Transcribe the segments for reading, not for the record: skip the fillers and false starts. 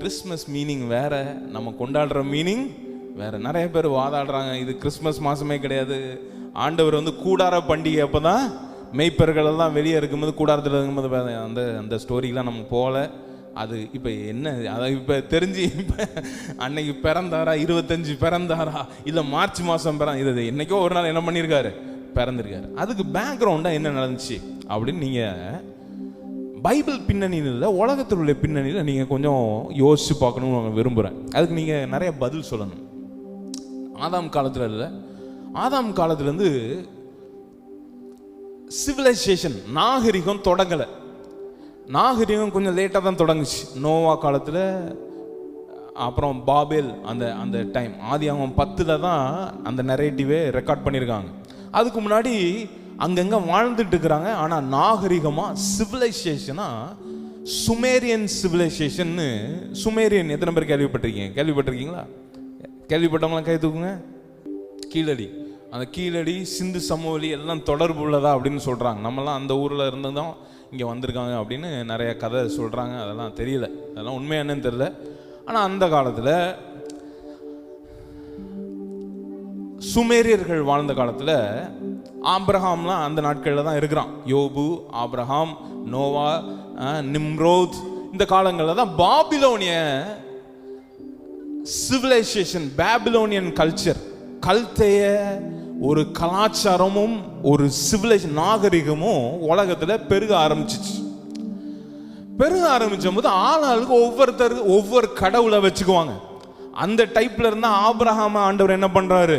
Christmas meaning வேற, நம்ம கொண்டாடுற மீனிங் வேற. நிறைய பேர் வாதாடுறாங்க, இது கிறிஸ்மஸ் மாசமே கிடையாது, ஆண்டவர் கூடார பண்டிகை அப்போதான் மெய்ப்பர்கள் எல்லாம் வெளியே இருக்கும்போது கூடாரத்தில் இருக்கும்போது அந்த அந்த ஸ்டோரிக்கெலாம் நம்ம போகல. அது இப்போ என்ன, அதை இப்போ தெரிஞ்சு இப்போ அன்னைக்கு பிறந்தாரா, 25 பிறந்தாரா, இல்லை மார்ச் மாதம் இது என்னைக்கோ ஒரு நாள் என்ன பண்ணியிருக்காரு, பிறந்திருக்காரு. அதுக்கு பேக்ரவுண்டாக என்ன நடந்துச்சு அப்படின்னு நீங்கள் பைபிள் பின்னணியில், உலகத்தில் உள்ள பின்னணியில் நீங்கள் கொஞ்சம் யோசிச்சு பார்க்கணும்னு விரும்புகிறேன். அதுக்கு நீங்கள் நிறைய பதில் சொல்லணும். ஆதாம் காலத்தில் இல்லை, ஆதாம் காலத்துலேருந்து சிவிலைசேஷன், நாகரிகம் தொடங்கலை. நாகரிகம் கொஞ்சம் லேட்டாக தான் தொடங்குச்சு. நோவா காலத்தில், அப்புறம் பாபேல், அந்த அந்த டைம் ஆதியாகமம் 10 தான் அந்த நரேட்டிவே ரெக்கார்ட் பண்ணியிருக்காங்க. அதுக்கு முன்னாடி அங்கங்கே வாழ்ந்துட்டு இருக்கிறாங்க. ஆனால் நாகரிகமாக சிவிலைசேஷனாக சுமேரியன் சிவிலைசேஷன்னு, சுமேரியன் எத்தனை பேர் கேள்விப்பட்டிருக்கீங்களா? கேள்விப்பட்டவங்களாம் கை தூக்குங்க. கீழடி, அந்த கீழடி சிந்து சமவெளி எல்லாம் தொடர்பு உள்ளதா அப்படின்னு சொல்கிறாங்க. நம்மலாம் அந்த ஊரில் இருந்து தான் இங்கே வந்திருக்காங்க அப்படின்னு நிறைய கதை சொல்கிறாங்க. அதெல்லாம் தெரியல, அதெல்லாம் உண்மை என்னன்னு தெரியல. ஆனால் அந்த காலத்தில் சுமேரியர்கள் வாழ்ந்த காலத்தில் ஆபிரகாம்லாம் அந்த நாட்களில் தான் இருக்கிறான். யோபு, ஆபிரகாம், நோவா, நிம்ரோத், இந்த காலங்களில் தான் பாபிலோனிய சிவிலைசேஷன், பாபிலோனியன் கல்ச்சர், கல்தைய ஒரு கலாச்சாரமும் ஒரு சிவிலைசேஷன் நாகரிகமும் உலகத்தில் பெருக ஆரம்பிச்சிச்சு. பெருக ஆரம்பிச்சும் போது ஆளாளுக்கு ஒவ்வொருத்தருக்கு ஒவ்வொரு கடவுளை வச்சுக்குவாங்க. அந்த டைப்ல இருந்தா ஆபிரகாம ஆண்டவர் என்ன பண்றாரு,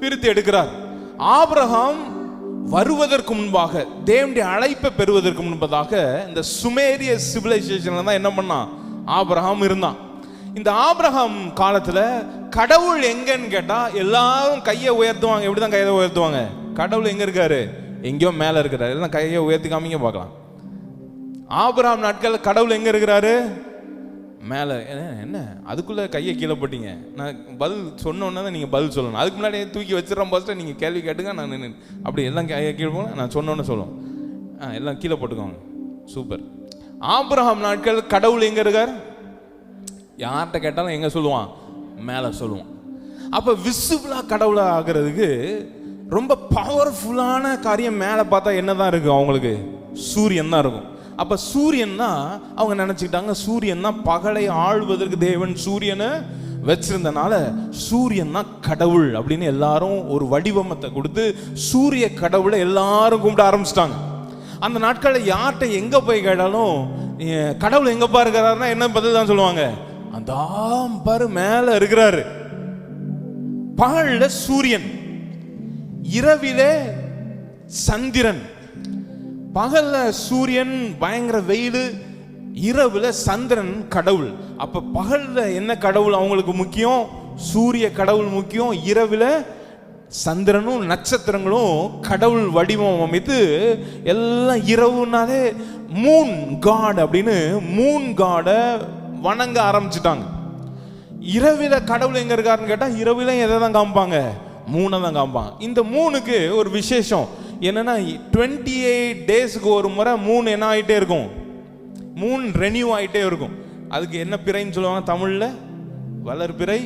பிரித்து எடுக்கிறார். ஆபிரகாம் வருவதற்கு முன்பாக, தேவனுடைய அழைப்பை பெறுவதற்கு முன்பதாக இந்த சுமேரிய சிவிலைசேஷன்ல தான் என்ன பண்ணான், ஆபிரகாம் இருந்தான். இந்த ஆபிரகாம் காலத்துல கடவுள் எங்கன்னு கேட்டா எல்லாரும் கையை உயர்த்துவாங்க. எப்படிதான் கையை உயர்த்துவாங்க? கடவுள் எங்க இருக்காரு, எங்கேயோ மேல இருக்கிறாரு. எல்லாம் கையை உயர்த்தி காமிங்க பார்க்கலாம். ஆபிரகாம் நாட்கள் கடவுள் எங்க இருக்கிறாரு, மேலே. என்ன அதுக்குள்ளே கையை கீழே போட்டீங்க? நான் பதில் சொன்னோன்னே தான் நீங்கள் பதில் சொல்லணும். அதுக்கு முன்னாடி தூக்கி வச்சிடறோம். ஃபஸ்ட்டு நீங்கள் கேள்வி கேட்டுங்க, நான் அப்படி எல்லாம் கையை கீழே போங்க, நான் சொன்னோன்னே சொல்லுவோம். எல்லாம் கீழே போட்டுக்கோங்க. சூப்பர். ஆபிரகாம் நாட்கள் கடவுள் எங்கே இருக்கார்? யார்கிட்ட கேட்டாலும் எங்கே சொல்லுவான், மேலே சொல்லுவான். அப்போ விசிபிளாக கடவுளை ஆகிறதுக்கு ரொம்ப பவர்ஃபுல்லான காரியம் மேலே பார்த்தா என்ன தான் இருக்கும் அவங்களுக்கு, சூரியன் தான் இருக்கும். அப்ப சூரியன் தான் அவங்க நினைச்சுக்கிட்டாங்க, சூரியன் தான் பகலை ஆள்வதற்கு தேவன் சூரியனை வச்சிருந்தனால சூரியன் தான் கடவுள் அப்படின்னு எல்லாரும் ஒரு வடிவமத்தை கொடுத்து சூரிய கடவுளை எல்லாரும் கும்பிட ஆரம்பிச்சிட்டாங்க. அந்த நாட்களில் யார்கிட்ட எங்க போய் கேட்டாலும் கடவுள் எங்க பாருக்கிறாருன்னா என்ன பதில் தான் சொல்லுவாங்க, அந்த பாரு மேல இருக்கிறாரு. பகல்ல சூரியன், இரவிலே சந்திரன். பகல்ல சூரியன் பயங்கர வெயில், இரவுல சந்திரன் கடவுள். அப்ப பகல்ல என்ன கடவுள் அவங்களுக்கு முக்கியம், சூரிய கடவுள் முக்கியம். இரவுல சந்திரனும் நட்சத்திரங்களும் கடவுள் வடிவம் அமைத்து எல்லாம் இரவுனாலே மூன் காட் அப்படின்னு மூன் காட வணங்க ஆரம்பிச்சுட்டாங்க. இரவில கடவுள் எங்க இருக்காருன்னு கேட்டா இரவில எதை தான் காமிப்பாங்க, மூணை தான் காமிப்பாங்க. இந்த மூணுக்கு ஒரு விசேஷம் என்னன்னா 28 டேஸ்க்கு ஒரு முறை மூணு என்ன ஆகிட்டே இருக்கும், மூணு ரெனியூ ஆகிட்டே இருக்கும். அதுக்கு என்ன பிறைன்னு சொல்லுவாங்க தமிழ்ல, வளர்பிறை,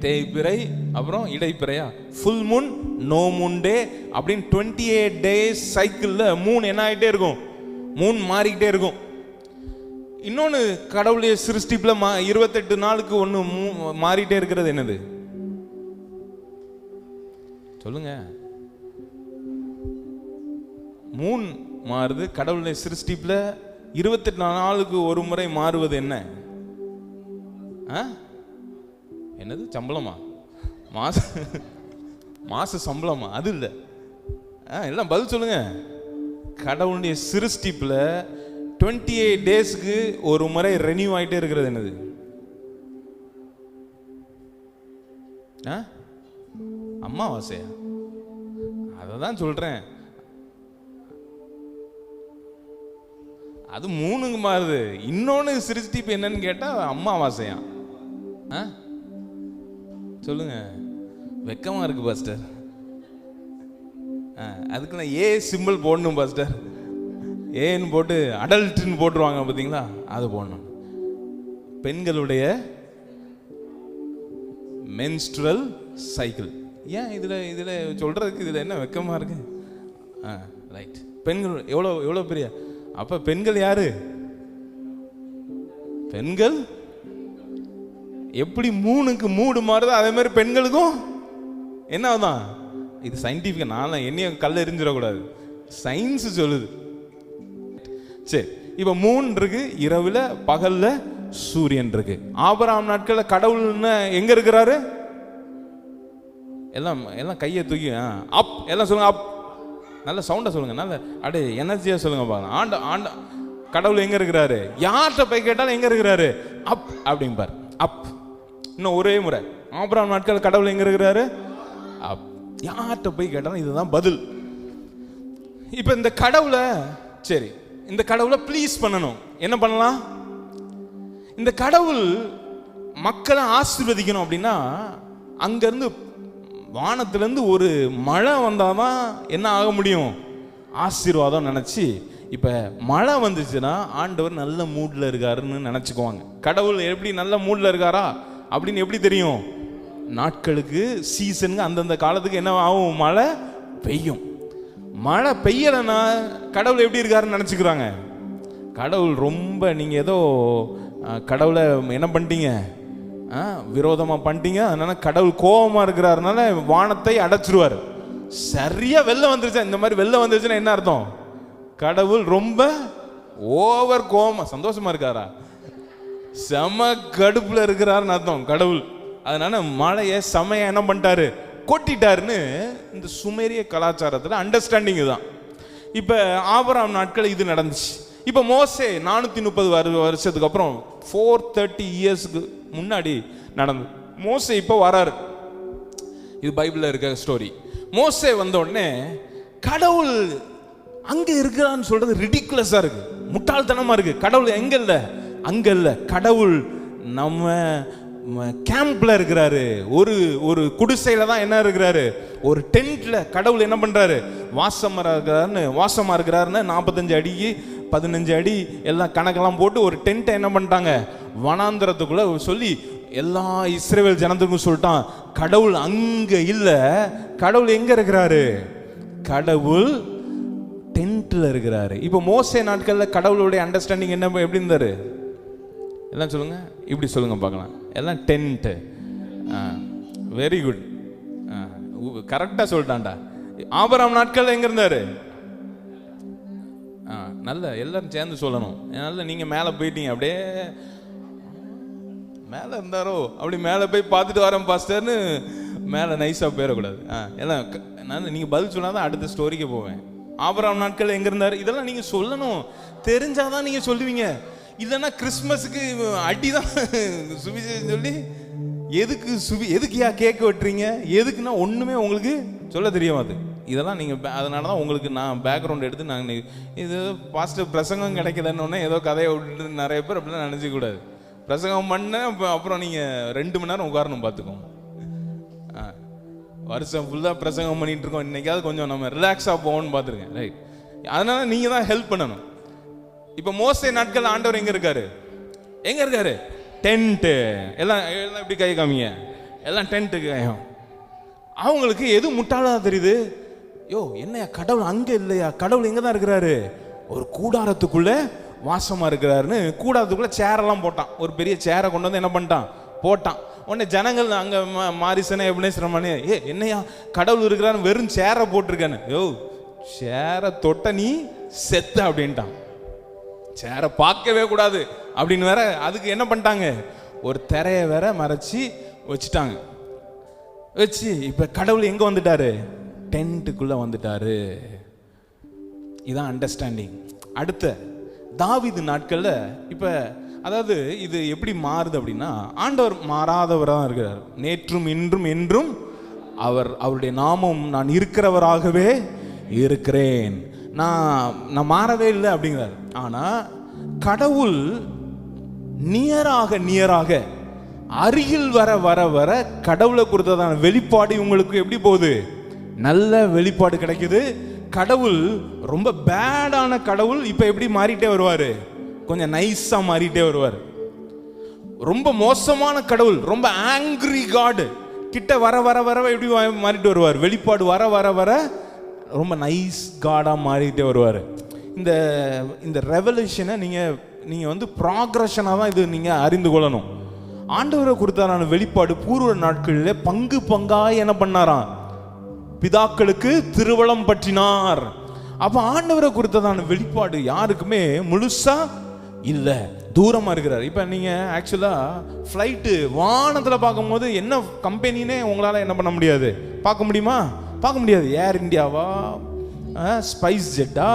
தேய்பிறை, அப்புறம் இடைப்பிறையா, full moon, no moon day அப்படின்னு 28 டேஸ் சைக்கிள்ல மூணு என்ன ஆகிட்டே இருக்கும், மூணு மாறிக்கிட்டே இருக்கும். இன்னொன்று கடவுளுடைய சிருஷ்டிப்புல 28 நாளுக்கு ஒன்று மாறிட்டே இருக்கிறது என்னது சொல்லுங்க? மூன் மாறுது. கடவுளுடைய சிருஷ்டிப்புல 28 நாளுக்கு ஒரு முறை மாறுவது என்ன? என்னது சம்பளமா, மாச சம்பளமா? அது இல்லை. எல்லாம் பதில் சொல்லுங்க. கடவுளுடைய சிருஷ்டிப்புல 28 டேஸ்க்கு ஒரு முறை ரெனியூ ஆகிட்டே இருக்கிறது என்னது? அமாவாசையா? அதை தான் சொல்றேன். அது மூணுங்க மாறுது. இன்னொன்னு சிருஷ்டிப்பு என்னன்னு கேட்டா அமாவாசையா? சொல்லுங்க. வெக்கமா இருக்கு பாஸ்டர். அதுக்கு நான் ஏ சிம்பிள் போடணும் பாஸ்டர். ஏன்னு போட்டு அடல்ட்னு போட்டுருவாங்க பார்த்தீங்களா, அது போடணும். பெண்களுடைய மென்ஸ்ட்ரல் சைக்கிள். ஏன் இதுல சொல்றதுக்கு இதுல என்ன வெக்கமா இருக்கு? ரைட். பெண்கள் எவ்வளோ பெரிய, அப்ப பெண்கள் யாரு? பெண்கள் எப்படி மூணுக்கு மூடு மாறுதோ அதே மாதிரி பெண்களுக்கும் என்ன ஆகுதான்? இது சயின்டிஃபிக்கா, நான் என்னையும் கல் எரிஞ்சிடக்கூடாது, சயின்ஸ் சொல்லுது. சரி, இப்ப மூன் இருக்கு, இரவுல பகல்ல சூரியன் இருக்கு. ஆபிரகாம் நாட்கள்ல கடவுள் எங்க இருக்கிறாரு? எல்லாம் கையை தூக்கி அப், எல்லாம் சொல்லுங்க அப், நல்ல சவுண்டா சொல்லுங்க, நல்ல அப்படியே எனர்ஜியா சொல்லுங்க பாருங்க. ஆண்ட கடவுள் எங்க இருக்கிறாரு? யார்கிட்ட போய் கேட்டாலும் எங்க இருக்கிறாரு? அப் அப்படிம்பார். அப். இன்னும் ஒரே முறை, ஆபிரகாம் நாட்கள் கடவுள் எங்க இருக்கிறாரு? அப். யார்கிட்ட போய் கேட்டாலும் இதுதான் பதில். இப்ப இந்த கடவுளை, சரி, இந்த கடவுளை ப்ளீஸ் பண்ணணும், என்ன பண்ணலாம்? இந்த கடவுள் மக்களை ஆசீர்வதிக்கணும் அப்படின்னா அங்கிருந்து வானத்திலிருந்து ஒரு மழை வந்தாதான் என்ன ஆக முடியும்? ஆசீர்வாதம் நினைச்சு. இப்ப மழை வந்துச்சுன்னா ஆண்டவர் நல்ல மூட்ல இருக்காருன்னு நினைச்சுக்குவாங்க. கடவுள் எப்படி நல்ல மூட்ல இருக்காரா அப்படின்னு எப்படி தெரியும்? நாட்களுக்கு, சீசனுக்கு, அந்தந்த காலத்துக்கு என்ன ஆகும்? மழை பெய்யும். மழை பெய்யலைன்னா கடவுள் எப்படி இருக்காருன்னு நினைச்சுக்கிறாங்க. கடவுள் ரொம்ப, நீங்க ஏதோ கடவுளை என்ன பண்ணிட்டீங்க, விரோதமா பண்ணிட்டீங்க, அதனால கடவுள் கோபமா இருக்கிறாருனால வானத்தை அடைச்சிருவார். சரியா வெள்ளம் வந்துருச்சா? இந்த மாதிரி வெள்ளம் வந்துருச்சுன்னா என்ன அர்த்தம்? கடவுள் ரொம்ப ஓவர் கோபமா, சந்தோஷமா இருக்காரா? செம கடுப்புல இருக்கிறாருன்னு அர்த்தம் கடவுள். அதனால மழையை செமையா என்ன பண்ணிட்டாரு? கொட்டிட்டாருன்னு இந்த சுமேரிய கலாச்சாரத்தில் அண்டர்ஸ்டாண்டிங் தான். இப்ப ஆபிரகாம் நாட்கள் இது நடந்துச்சு. இப்ப மோசே 430 வருஷத்துக்கு அப்புறம் 430 இயர்ஸ்க்கு முன்னாடி நடந்து மோசே இப்ப வராரு. இது பைபிள்ல இருக்க ஸ்டோரி. மோசே வந்த உடனே கடவுள் அங்க இருக்கிறான்னு சொல்றது ரிடிகுலஸா இருக்கு, முட்டாள்தனமா இருக்கு. கடவுள் எங்க இல்ல, அங்க இல்ல. கடவுள் நம்ம கேம்ப்ல இருக்கிறாரு. ஒரு குடிசையில தான் என்ன இருக்கிறாரு? ஒரு டென்ட்ல கடவுள் என்ன பண்றாரு? வாசமா இருக்கிறாருன்னு 45 அடிக்கு 15 அடி எல்லாம் கணக்கெல்லாம் போட்டு ஒரு டென்ட்டை என்ன பண்ணிட்டாங்க? வனாந்திரத்துக்குள்ள சொல்லி எல்லா இஸ்ரவேல் ஜனத்துக்கும் சொல்லிட்டான், கடவுள் அங்க இல்ல, கடவுள் எங்க இருக்கிறாரு? கடவுள் டென்ட்ல இருக்கிறாரு. இப்ப மோசே நாட்கள்ல கடவுளுடைய அண்டர்ஸ்டாண்டிங் என்ன, எப்படி இருந்தாரு? எல்லாம் சொல்லுங்க, இப்படி சொல்லுங்க பார்க்கலாம். எல்லாம் டென்ட். வெரி குட், கரெக்டா சொல்லிட்டான்டா. ஆபிரகாம் நாட்கள்ல எங்க இருந்தாரு? நல்ல எல்லாரும் சேர்ந்து சொல்லணும். நல்ல நீங்க மேல போயிட்டீங்க, அப்படியே மேல இருந்தாரோ, அப்படி மேல போய் பார்த்துட்டு வரேன் பாஸ்டர்னு மேல நைஸா போயிடக்கூடாது. எல்லாம் நான் நீங்க பதில் சொன்னாதான் அடுத்த ஸ்டோரிக்கு போவேன். ஆபிரகாம் நாட்கள் எங்க இருந்தாரு? இதெல்லாம் நீங்க சொல்லணும், தெரிஞ்சாதான் நீங்க சொல்லுவீங்க. இல்லைன்னா கிறிஸ்மஸுக்கு அடிதான் சுவிசேஷம் சொல்லி எதுக்கு கேட்க வெட்டுறீங்க? எதுக்குன்னா ஒண்ணுமே உங்களுக்கு சொல்ல தெரியாது. இதெல்லாம் நீங்க அதனால தான் உங்களுக்கு நான் பேக்ரவுண்ட் எடுத்து நாங்கள் இது பாஸ்டர் பிரசங்கம் கிடைக்கலன்னு ஏதோ கதையை விட்டுட்டு நிறைய பேர் அப்படிலாம் நினைச்சிக்க கூடாது. பிரசங்கம் பண்ண அப்புறம் நீங்க 2 மணி நேரம் உட்காரணும் பார்த்துக்கோங்க. வருஷம் ஃபுல்லாக பிரசங்கம் பண்ணிட்டு இருக்கோம், இன்னைக்காவது கொஞ்சம் நம்ம ரிலாக்ஸாக போவோம்னு பார்த்துருக்கேன். ரைட். அதனால நீங்க தான் ஹெல்ப் பண்ணணும். இப்ப மோசே நாட்கள் ஆண்டவர் எங்க இருக்காரு? எங்க இருக்காரு? டென்ட். எல்லாம் இப்படி கை காமிங்க, எல்லாம் டென்ட்டுக்கு கையும். அவங்களுக்கு எது முட்டாளா தெரியுது? யோ என்னையா கடவுள் அங்க இல்லையா? கடவுள் எங்க தான் இருக்கிறாரு? ஒரு கூடாரத்துக்குள்ள வாசமா இருக்கிறாருன்னு கூடாரத்துக்குள்ள சேரெல்லாம் போட்டான். ஒரு பெரிய சேரை கொண்டு வந்து என்ன பண்ணிட்டான்? போட்டான். உடனே ஜனங்கள் அங்க மாரிசனே எபனேஸ்வரமானே, என்னையா கடவுள் இருக்கிறான்னு வெறும் சேரை போட்டிருக்கானு. யோ சேரை தொட்ட நீ செத்த அப்படின்ட்டான். சேரை பார்க்கவே கூடாது அப்படின்னு வேற அதுக்கு என்ன பண்ணிட்டாங்க? ஒரு திரையை வேற மறைச்சி வச்சுட்டாங்க. வச்சு இப்ப கடவுள் எங்க வந்துட்டாரு? டென்ட்டுக்குள்ள வந்துட்டாரு. இதான் அண்டர்ஸ்டாண்டிங். அடுத்த தாவீது நாட்கள்ல இப்ப அதாவது இது எப்படி மாறுது அப்படின்னா, ஆண்டவர் மாறாதவராக இருக்கிறார். நேற்றும் இன்றும் என்றும் அவருடைய நாமம் நான் இருக்கிறவராகவே இருக்கிறேன், நான் மாறவே இல்லை அப்படிங்கிறார். ஆனா கடவுள் நியராக அருகில் வர வர வர கடவுளை கொடுத்ததான வெளிப்பாடு உங்களுக்கு எப்படி போகுது? நல்ல வெளிப்பாடு கிடைக்குது. கடவுள் ரொம்ப பேடான கடவுள் இப்ப எப்படி மாறிட்டே வருவாரு? கொஞ்சம் நைஸா மாறிட்டே வருவார். ரொம்ப மோசமான கடவுள், ரொம்ப ஆங்கிரி காட். கிட்ட வர வர வர எப்படி மாறிட்டு வருவார், வெளிப்பாடு வர வர வர ரொம்ப நைஸ் காடா மாறிட்டே வருவார். இந்த ரெவல்யூஷனை நீங்க வந்து ப்ராக்ரஷனாக தான் இது நீங்க அறிந்து கொள்ளணும். ஆண்டவரை கொடுத்தாரான வெளிப்பாடு பூர்வ நாட்களில் பங்கு பங்காய் என்ன பண்ணாராம், பிதாக்களுக்கு திருவளம் பற்றினார். அப்ப ஆண்டவரை குறித்ததான வெளிப்பாடு யாருக்குமே முழுசா இல்ல, தூரமா இருக்கிறார். இப்ப நீங்க ஆக்சுவலா ஃபிளைட்டு வானத்துல பார்க்கும்போது என்ன கம்பெனினே உங்களால என்ன பண்ண முடியாது, பார்க்க முடியுமா? பார்க்க முடியாது. ஏர் இந்தியாவா, ஸ்பைஸ் ஜெட்டா,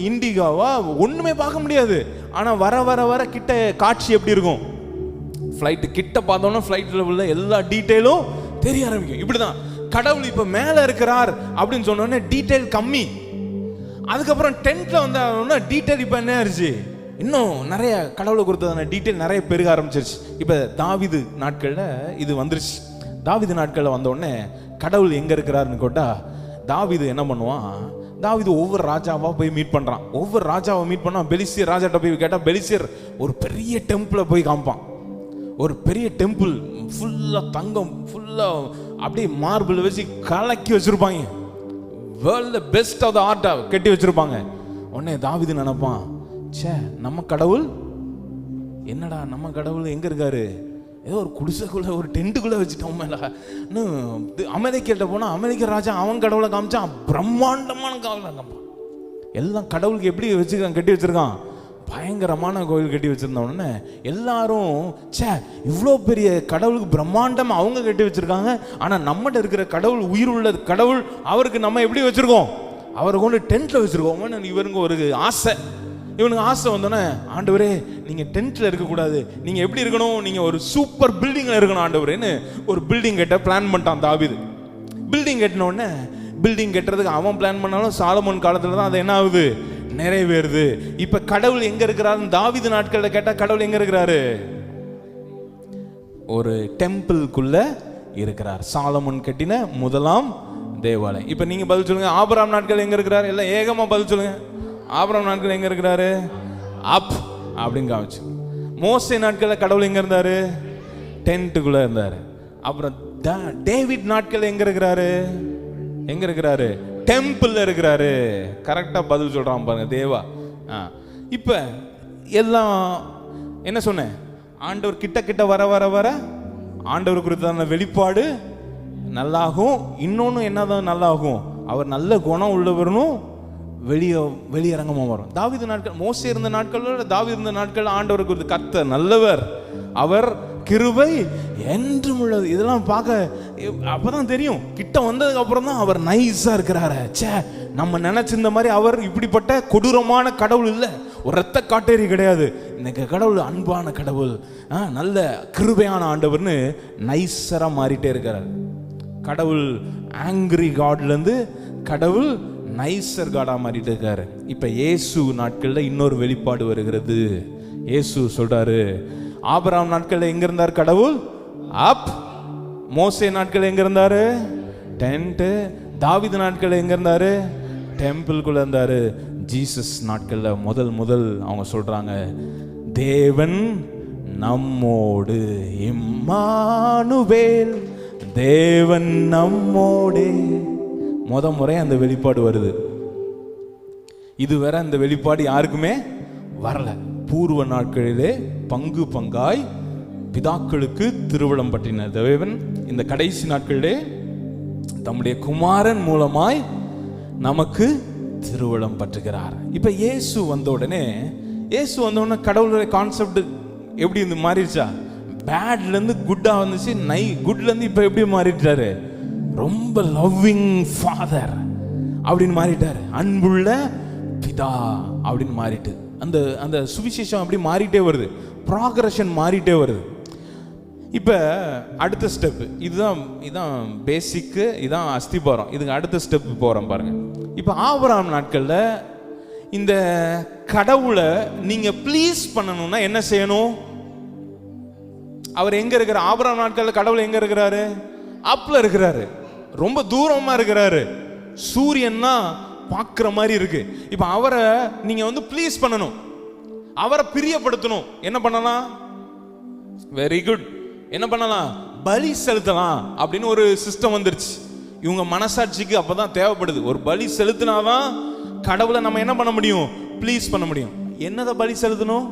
இண்டிகாவா, ஒண்ணுமே பார்க்க முடியாது. ஆனா வர வர வர கிட்ட காட்சி எப்படி இருக்கும், ஃபிளைட் கிட்ட பார்த்தோம்னா ஃபிளைட்ல உள்ள எல்லா டீட்டெயிலும் தெரிய ஆரம்பிக்கும். இப்படிதான் கடவுள் இப்ப மேல இருக்கிறார் அப்படின்னு சொன்னோடனே டீட்டெயில் கம்மி. அதுக்கப்புறம் டென்ட்ல வந்தா டீட்டெயில் இப்ப என்ன ஆயிடுச்சு, இன்னும் நிறைய கடவுளை கொடுத்ததான டீட்டெயில் நிறைய பெருக ஆரம்பிச்சிருச்சு. இப்ப தாவீது நாட்கள்ல இது வந்துருச்சு. தாவீது நாட்கள்ல வந்த உடனே கடவுள் எங்க இருக்கிறாருன்னு கேட்டா, தாவீது என்ன பண்ணுவான், தாவீது ஒவ்வொரு ராஜாவா போய் மீட் பண்றான். ஒவ்வொரு ராஜாவை மீட் பண்ணா பெலிசியர் ராஜாட்ட போய் கேட்டா பெலிசியர் ஒரு பெரிய டெம்பிளை போய் காமிப்பான். ஒரு பெரிய டெம்பிள் ஃபுல்லா தங்கம், ஃபுல்லா அப்படியே மார்பிள் வச்சு கலக்கி வச்சிருப்பாங்க. வேர்ல்ட் பெஸ்ட் ஆஃப் த ஆர்ட்டா கட்டி வச்சிருப்பாங்க. உடனே தாவீது நினைப்பான், சே நம்ம கடவுள் என்னடா, நம்ம கடவுள் எங்க இருக்காரு, ஏதோ ஒரு குடிசைக்குள்ள ஒரு டென்ட்டுக்குள்ள வச்சுட்டோம். மேல அமெரிக்கிட்ட போனா அமெரிக்க ராஜா அவன் கடவுளை காமிச்சான், பிரம்மாண்டமான கடவுளை காமிப்பான். எல்லாம் கடவுளுக்கு எப்படி வச்சுருக்கான், கட்டி வச்சிருக்கான், பயங்கரமான கோயில் கட்டி வச்சிருந்த உடனே எல்லாரும் சே இவ்வளோ பெரிய கடவுளுக்கு பிரம்மாண்டம் அவங்க கட்டி வச்சிருக்காங்க, ஆனா நம்மகிட்ட இருக்கிற கடவுள் உயிர் உள்ள கடவுள், அவருக்கு நம்ம எப்படி வச்சிருக்கோம், அவரை கொண்டு டென்ட்ல வச்சிருக்கோம். இவருக்கு ஒரு ஆசை, இவனுக்கு ஆசை வந்தோன்னே, ஆண்டவரே நீங்க டென்ட்ல இருக்கக்கூடாது, நீங்க எப்படி இருக்கணும், நீங்க ஒரு சூப்பர் பில்டிங்ல இருக்கணும் ஆண்டவரேன்னு ஒரு பில்டிங் கட்ட பிளான் பண்ணிட்டான் தாவீது. பில்டிங் கட்டின உடனே, பில்டிங் கட்டுறதுக்கு அவன் பிளான் பண்ணாலும் சாலமோன் காலத்துல தான் அது என்ன ஆகுது, நிறைவேறுது. இப்ப கடவுள் எங்க இருக்கிறாரு, தாவீது நாட்கள்ல கேட்டா கடவுள் எங்க இருக்கிறாரு, ஒரு டெம்பிள்குள்ள இருக்கிறார். சாலமோன் கட்டின முதலாம் தேவாலயம். இப்ப நீங்க பதில் சொல்லுங்க, ஆபிரகாம் நாட்கள் எங்க இருக்கிறாரு, எல்லாம் ஏகமா பதில் சொல்லுங்க. ஆபிரகாம் நாட்கள் எங்க இருக்கிறாரு, அப் அப்படின்னு காமிச்சு. மோசே நாட்கள்ல கடவுள் எங்க இருந்தாரு, டென்ட்டுக்குள்ள இருந்தாரு. அப்புறம் டேவிட் நாட்கள் எங்க இருக்கிறாரு, எங்க இருக்கிறாரு, டெம்பிள்ல இருக்கிறாரு. கரெக்டா பதில் சொல்றான் பாருங்க தேவா. இப்ப எல்லாம் என்ன சொன்னேன், ஆண்டவர் கிட்ட கிட்ட வர வர வர ஆண்டவர் குறித்தான வெளிப்பாடு நல்லாகும். இன்னொன்னு என்னதான் நல்லாகும், அவர் நல்ல குணம் உள்ளவரும் வெளியரங்கமா வரும். தாவீது நாட்கள், மோசே இருந்த நாட்களோட தாவீது இருந்த நாட்கள் ஆண்டவர் குறித்து கர்த்தர் நல்லவர், அவர் கிருபை என்றும் உள்ளது. இதெல்லாம் பார்க்க அப்பதான் தெரியும், கிட்ட வந்ததுக்கு அப்புறம் தான் அவர் நைஸா இருக்கிறாரு. சே நம்ம நினைச்சிருந்த மாதிரி அவர் இப்படிப்பட்ட கொடூரமான கடவுள் இல்லை, ஒரு ரத்த காட்டேரி கிடையாது. இன்னைக்கு கடவுள் அன்பான கடவுள், நல்ல கிருபையான ஆண்டவர்னு நைஸரா மாறிட்டே இருக்கிறார். கடவுள் ஆங்கிரி காட்ல இருந்து கடவுள் நைசர் காடா மாறிட்டு இருக்காரு. இப்ப இயேசு நாட்கள்ல இன்னொரு வெளிப்பாடு வருகிறது. இயேசு சொல்றாரு, ஆபிரகாம் நாட்கள்ல எங்க இருந்தார் கடவுள், அப். மோசே நாட்கள்ல எங்க இருந்தாரு, டென்ட். தாவீது நாட்கள்ல எங்க இருந்தாரு, டெம்பிள்குள்ள இருந்தாரு. ஜீசஸ் நாட்கள்ல முதல் அவங்க சொல்றாங்க, தேவன் நம்மோடு, இம்மானுவேல், தேவன் நம்மோடே. முறை அந்த வெளிப்பாடு வருது. இதுவரை அந்த வெளிப்பாடு யாருக்குமே வரல. பூர்வ நாட்களிலே பங்கு பங்காய் பிதாக்களுக்கு திருவளம் பற்றின தேவன் இந்த கடைசி நாட்களிலே தம்முடைய குமாரன் மூலமாய் நமக்கு திருவளம் பற்றுகிறார். இப்ப இயேசு வந்த உடனே கடவுளுடைய கான்செப்ட் எப்படி இருந்து மாறிடுச்சா, பேட்ல இருந்து குட்டா வந்துச்சு, குட்ல இருந்து இப்ப எப்படி மாறிட்டாரு, ரொம்ப லவ்விங் ஃபாதர் அப்படின்னு மாறிட்டாரு, அன்புள்ள பிதா அப்படின்னு மாறிட்டு அந்த அந்த சுவிசேஷம் அப்படி மாறிட்டே வருது, ப்ராக்ரஷன் மாறிட்டே வருது. இப்ப அடுத்த ஸ்டெப் இதுதான் பேசிக்கு, இதான் அஸ்திபாரம். இதுக்கு அடுத்த ஸ்டெப் போறோம் பாருங்க. இப்ப ஆபிரகாம் நாட்கள்ல இந்த கடவுளை நீங்க ப்ளீஸ் பண்ணணும்னா என்ன செய்யணும், அவர் எங்க இருக்கிறார், ஆபிரகாம் நாட்கள்ல கடவுள் எங்க இருக்கிறாரு, அப்ல இருக்கிறாரு, ரொம்ப தூரமா இருக்கிறாரு, சூரியன்னா பார்க்குற மாதிரி இருக்கு. இப்ப அவரை நீங்க ப்ளீஸ் பண்ணணும், அவரை பிரியப்படுத்தணும். என்ன பண்ணலாம், வெரி குட். என்ன பண்ணலாம்? பலி செலுத்தலாம் அப்படின்னு ஒரு சிஸ்டம் வந்துருச்சு. இவங்க மனசாட்சிக்கு அப்பதான் தேவைப்படுது. ஒரு பலி செலுத்தினாதான் கடவுளை நம்ம என்ன பண்ண முடியும்? ப்ளீஸ் பண்ண முடியும். என்னதை பலி செலுத்தணும்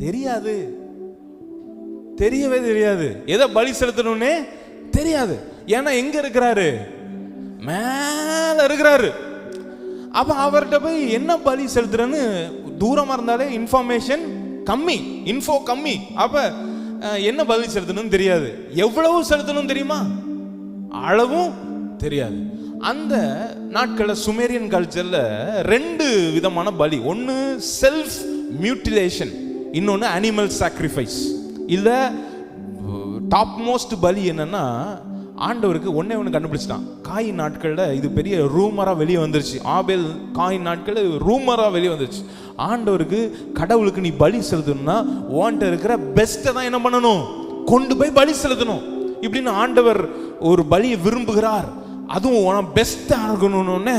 தெரியாது, தெரியவே தெரியாது. எதை பலி செலுத்தணும்னே தெரியாது. ஏன்னா எங்க இருக்கிறாரு? மேல இருக்கிறாரு. அப்ப அவர்கிட்ட போய் என்ன பலி செலுத்துறன்னு தூரமா இருந்தாலே இன்ஃபர்மேஷன் கம்மி, இன்ஃபோ கம்மி. அப்ப என்ன பலி செலுத்தணும் தெரியாது. எவ்வளவு செலுத்தணும் தெரியுமா? அளவும் தெரியாது. அந்த நாட்களில் சுமேரியன் கல்ச்சர்ல 2 விதமான பலி. ஒன்னு செல்ஃப் மியூட்டிலேஷன், இன்னொன்னு அனிமல் சாக்ரிஃபைஸ். இல்ல டாப் மோஸ்ட் பலி என்னன்னா, ஆண்டவருக்கு ஒண்ணு கண்டுபிடிச்சிட்டான். காயின் நாட்கள்ல இது பெரிய ரூமரா வெளியே வந்துருச்சு. ஆபேல் காயின் நாட்கள்ல ரூமரா வெளியே வந்துருச்சு. ஆண்டவருக்கு, கடவுளுக்கு நீ பலி செலுத்தணும்னா உன்கிட்ட இருக்கிற பெஸ்ட்டை தான் என்ன பண்ணணும்? கொண்டு போய் பலி செலுத்தணும். இப்படின்னு ஆண்டவர் ஒரு பலியை விரும்புகிறார். அதுவும் பெஸ்டா இருக்கணும்னு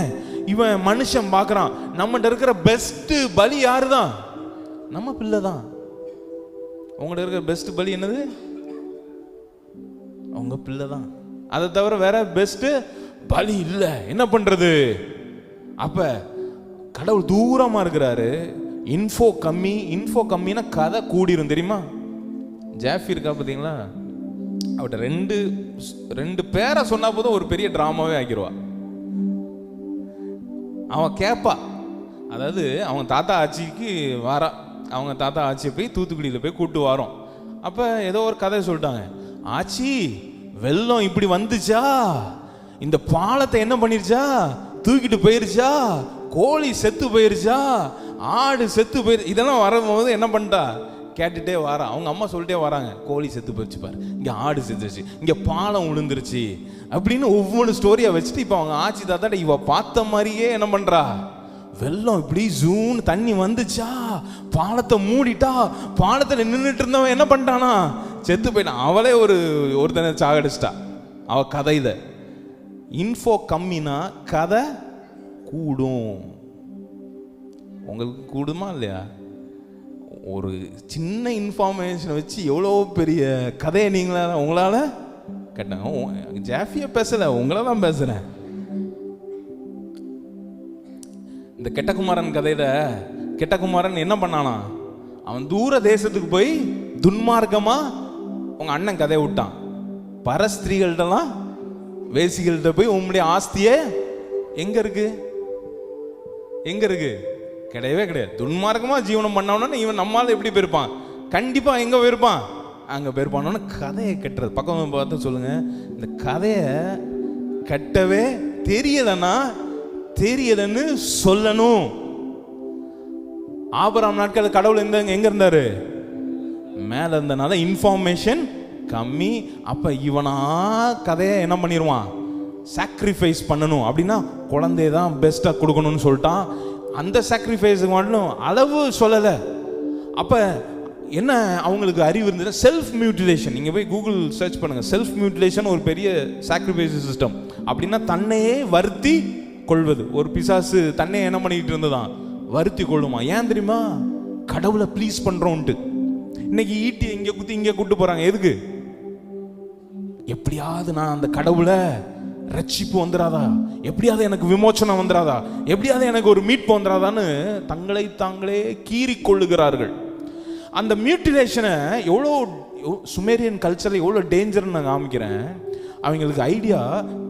இவன் மனுஷன் பார்க்கறான். நம்மகிட்ட இருக்கிற பெஸ்ட் பலி யாரு தான்? நம்ம பிள்ளை தான். உங்கள்கிட்ட இருக்கிற பெஸ்ட் பலி என்னது? உங்க பிள்ளை தான். அதை தவிர வேற பெஸ்ட் பலி இல்லை. என்ன பண்றது? அப்ப கடவுள் தூரமா இருக்கிறாரு. இன்ஃபோ கம்மி. இன்ஃபோ கம்மினா கதை கூடிரும் தெரியுமா? ஜாஃபி இருக்கா பார்த்தீங்களா? அவட்ட ரெண்டு பேரை சொன்னா போதும் ஒரு பெரிய டிராமாவே ஆக்கிடுவா. அவன் கேட்பா. அதாவது அவங்க தாத்தா ஆட்சிக்கு வாரா. அவங்க தாத்தா ஆட்சியை போய் தூத்துக்குடியில் போய் கூட்டு வாரோம். அப்போ ஏதோ ஒரு கதை சொல்லிட்டாங்க. ஆச்சி, வெள்ளம் இப்படி வந்துச்சா, இந்த பாலத்தை என்ன பண்ணிருச்சா, தூக்கிட்டு போயிருச்சா, கோழி செத்து போயிருச்சா, ஆடு செத்து போயிரு. இதெல்லாம் வரும்போது என்ன பண்ணிட்டா? கேட்டுட்டே வாரா. அவங்க அம்மா சொல்லிட்டே வராங்க, கோழி செத்து போயிடுச்சு பாரு, இங்கே ஆடு செத்துருச்சு, இங்கே பாலம் விழுந்துருச்சு அப்படின்னு ஒவ்வொரு ஸ்டோரியை வச்சுட்டு இப்போ அவங்க ஆட்சி தாத்தாட்ட இவ பார்த்த மாதிரியே என்ன பண்றா? வெள்ளம் இப்படி ஜூன் தண்ணி வந்துச்சா, பாலத்தை மூடிட்டா, பாலத்தில் நின்றுட்டு இருந்தவன் என்ன பண்ணிட்டானா? செத்து போயிட்டான். அவளே ஒருத்தனை சாகடிச்சிட்டா. அவ கதை. இதை இன்ஃபோ கம்மினா கதை கூடும். உங்களுக்கு கூடுமா இல்லையா? ஒரு சின்ன இன்ஃபர்மேஷனை வச்சு எவ்வளோ பெரிய கதையை நீங்களால உங்களால கேட்டாங்க. ஜாஃபியா பேசல, உங்களை தான் பேசுறேன். இந்த கெட்டகுமாரன் கதையில கெட்டகுமாரன் என்ன பண்ணானா? அவன் தூர தேசத்துக்கு போய் துன்மார்க்கமா உங்க அண்ணன் கதையை விட்டான். பரஸ்திரீகள்டலாம் வேசிகள்கிட்ட போய் உங்களுடைய ஆஸ்தியே எங்க இருக்கு? எங்க இருக்கு? கிடையவே கிடையாது. துன்மார்க்கமா ஜீவனம் பண்ணவன இவன் நம்மால எப்படி போயிருப்பான்? கண்டிப்பா எங்க போயிருப்பான்? அங்க போயிருப்பானோன்னு கதையை கட்டுறது. பக்கம் பார்த்து சொல்லுங்க, இந்த கதையை கட்டவே தெரியலன்னா தெரியலன்னு சொல்லணும். ஆபிரகாம் நாட்கள் கடவுள் எங்க இருந்தாரு? மேல இருந்தனால இன்ஃபர்மேஷன் கம்மி. அப்ப இவனா கதையை என்ன பண்ணிடுவான்? சாக்ரிஃபைஸ் பண்ணணும். அப்படின்னா குழந்தைய தான் பெஸ்டா கொடுக்கணும்னு சொல்லிட்டான். அந்த சாக்ரிஃபைஸுக்கு மட்டும் அளவு சொல்லலை. அப்ப என்ன அவங்களுக்கு அறிவு இருந்தது? Self mutilation. நீங்க போய் கூகுள் சர்ச் பண்ணுங்க. செல்ஃப் மியூட்டிலேஷன் ஒரு பெரிய சாக்ரிஃபைஸ் சிஸ்டம். அப்படின்னா தன்னையே வருத்தி கொள்வது. ஒரு பிசாசு தன்னையே என்ன பண்ணிட்டு இருந்ததான்? வருத்தி கொள்ளுமா. ஏன் தெரியுமா? கடவுளை ப்ளீஸ் பண்றோம்ட்டு. இன்னைக்கு ஈட்டி இங்க குத்தி இங்க கூட்டு போறாங்க. எதுக்கு? எப்படியாவது நான் அந்த கடவுளை ரட்சிப்பு வந்துடாதா, எப்படியாவது எனக்கு விமோச்சனம் வந்துடாதா, எப்படியாவது எனக்கு ஒரு மீட்பு வந்துடாதான்னு தங்களை தாங்களே கீறி கொள்ளுகிறார்கள். அந்த மியூட்டிலேஷனை எவ்வளோ சுமேரியன் கல்ச்சரில் எவ்வளோ டேஞ்சர்னு நான் காமிக்கிறேன். அவங்களுக்கு ஐடியா,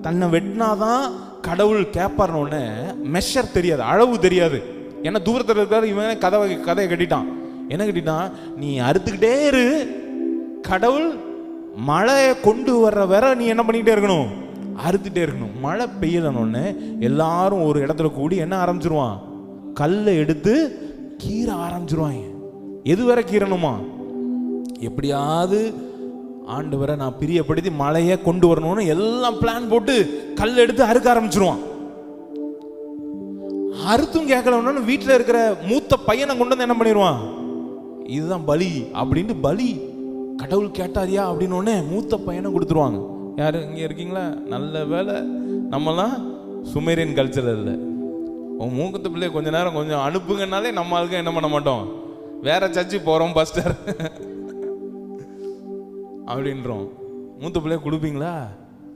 தன்னை வெட்டினாதான் கடவுள் கேட்பார்னோடனே மெஷர் தெரியாது, அளவு தெரியாது. ஏன்னா தூரத்தில் இருக்காரு இவன் கதையை கட்டிட்டான். என்ன கட்டிட்டான்? நீ அறுத்துக்கிட்டே இரு, கடவுள் மழையை கொண்டு வர்ற வர நீ என்ன பண்ணிக்கிட்டே இருக்கணும்? அறுத்துட்டே இருக்கணும். மழை பெய்யலன்னு எல்லாரும் ஒரு இடத்துல கூடி என்ன ஆரம்பிச்சிருவான்? கல்லை எடுத்து கீற ஆரம்பிச்சிருவாங்க. எது வரை கீரணுமா? எப்படியாவது ஆண்டவரை நான் பிரியப்படுத்தி மழையை கொண்டு வரணும்னு எல்லாம் பிளான் போட்டு கல் எடுத்து அறுக்க ஆரம்பிச்சிருவான். அறுத்தும் கேட்கலன்னு வீட்டில் இருக்கிற மூத்த பையனை கொண்டு வந்து என்ன பண்ணிடுவான்? இதுதான் பலி அப்படின்னு. பலி கடவுள் கேட்டாரியா அப்படின்னு மூத்த பையனை கொடுத்துருவாங்க. யாரு இங்கே இருக்கீங்களா? நல்ல வேலை நம்மலாம் சுமேரியன் கல்ச்சர் இல்லை. உங்க மூக்கத்து பிள்ளைய கொஞ்ச நேரம் கொஞ்சம் அனுப்புங்கனாலே நம்ம ஆளுக்கு என்ன பண்ண மாட்டோம்? வேற சர்ச்சு போறோம் பாஸ்டர் அப்படின்றோம். மூத்த பிள்ளைய கொடுப்பீங்களா?